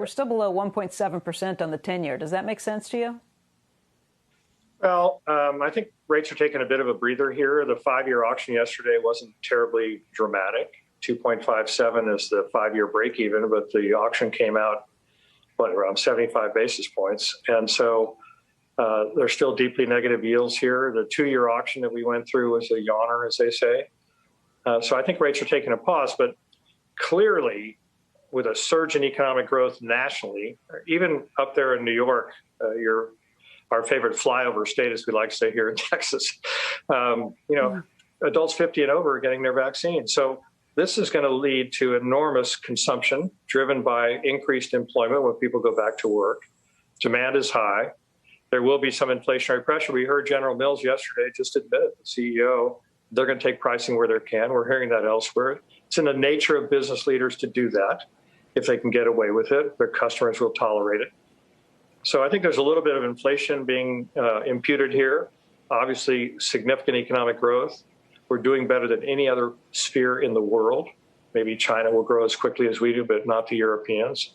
we're still below 1.7% on the 10-year. Does that make sense to you? Well, I think rates are taking a bit of a breather here. The 5-year auction yesterday wasn't terribly dramatic. 2.57 is the 5-year break even, but the auction came out, around 75 basis points. And so there's still deeply negative yields here. The 2-year auction that we went through was a yawner, as they say. So I think rates are taking a pause, but clearly with a surge in economic growth nationally, even up there in New York, our favorite flyover state, as we like to say here in Texas, adults 50 and over are getting their vaccine. So this is going to lead to enormous consumption driven by increased employment when people go back to work. Demand is high. There will be some inflationary pressure. We heard General Mills yesterday just admit it, the CEO, they're going to take pricing where they can. We're hearing that elsewhere. It's in the nature of business leaders to do that. If they can get away with it, their customers will tolerate it. So I think there's a little bit of inflation being imputed here. Obviously, significant economic growth. We're doing better than any other sphere in the world. Maybe China will grow as quickly as we do, but not the Europeans.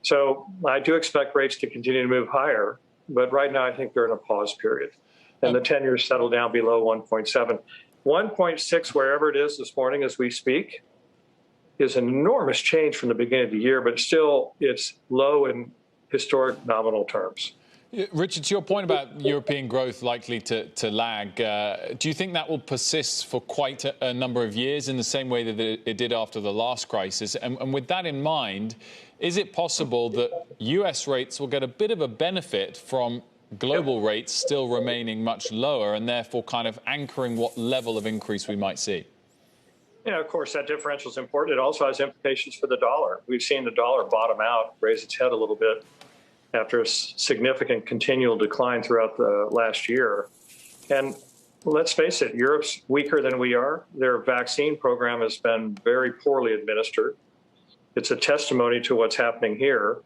So I do expect rates to continue to move higher. But right now, I think they're in a pause period. And the 10 years settle down below 1.7. 1.6, wherever it is this morning as we speak, is an enormous change from the beginning of the year, but still it's low in historic nominal terms. Richard, to your point about European growth likely to lag, do you think that will persist for quite a number of years in the same way that it did after the last crisis? And with that in mind, is it possible that US rates will get a bit of a benefit from global rates still remaining much lower and therefore kind of anchoring what level of increase we might see? Of course, that differential is important. It also has implications for the dollar. We've seen the dollar bottom out, raise its head a little bit after a significant continual decline throughout the last year. And let's face it, Europe's weaker than we are. Their vaccine program has been very poorly administered. It's a testimony to what's happening here.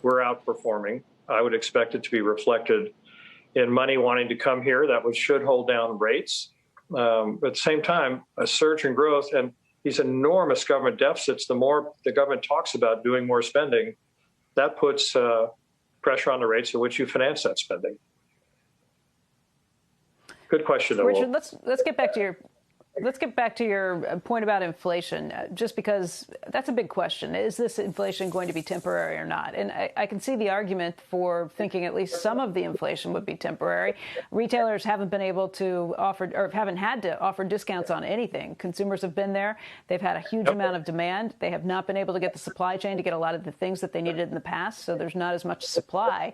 We're outperforming. I would expect it to be reflected in money wanting to come here. That should hold down rates. But at the same time, a surge in growth and these enormous government deficits, the more the government talks about doing more spending, that puts pressure on the rates at which you finance that spending. Good question, though. Richard, let's get back to your point about inflation, just because that's a big question. Is this inflation going to be temporary or not? And I can see the argument for thinking at least some of the inflation would be temporary. Retailers haven't been able to offer, or haven't had to offer, discounts on anything. Consumers have been there. They've had a huge amount of demand. They have not been able to get the supply chain to get a lot of the things that they needed in the past, so there's not as much supply.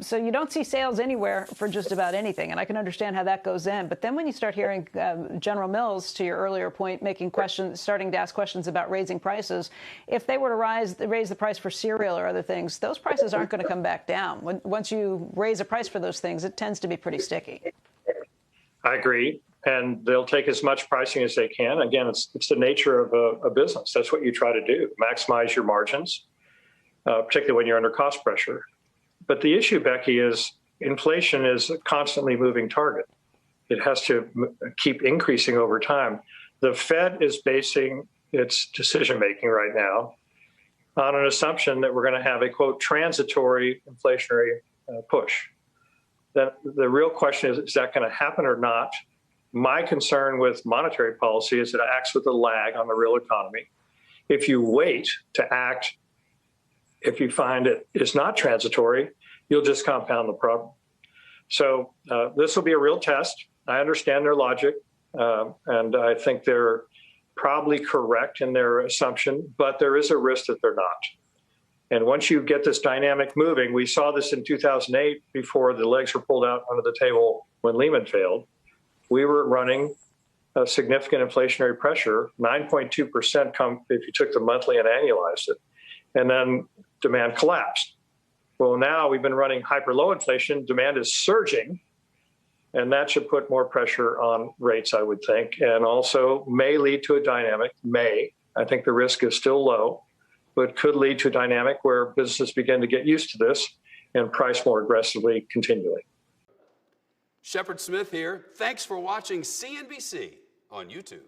So you don't see sales anywhere for just about anything, and I can understand how that goes in. But then when you start hearing General Mills, to your earlier point, starting to ask questions about raising prices. If they were to raise the price for cereal or other things, those prices aren't going to come back down. Once you raise a price for those things, it tends to be pretty sticky. I agree. And they'll take as much pricing as they can. Again, it's the nature of a business. That's what you try to do, maximize your margins, particularly when you're under cost pressure. But the issue, Becky, is inflation is a constantly moving target. It has to keep increasing over time. The Fed is basing its decision-making right now on an assumption that we're going to have a, quote, transitory inflationary push. The real question is that going to happen or not? My concern with monetary policy is that it acts with a lag on the real economy. If you wait to act, if you find it is not transitory, you'll just compound the problem. So this will be a real test. I understand their logic, and I think they're probably correct in their assumption, but there is a risk that they're not. And once you get this dynamic moving, we saw this in 2008 before the legs were pulled out under the table when Lehman failed. We were running a significant inflationary pressure, 9.2% if you took the monthly and annualized it, and then demand collapsed. Well, now we've been running hyper low inflation, demand is surging, and that should put more pressure on rates, I would think, and also may lead to a dynamic, I think the risk is still low, but could lead to a dynamic where businesses begin to get used to this and price more aggressively continually. Shepard Smith here. Thanks for watching CNBC on YouTube.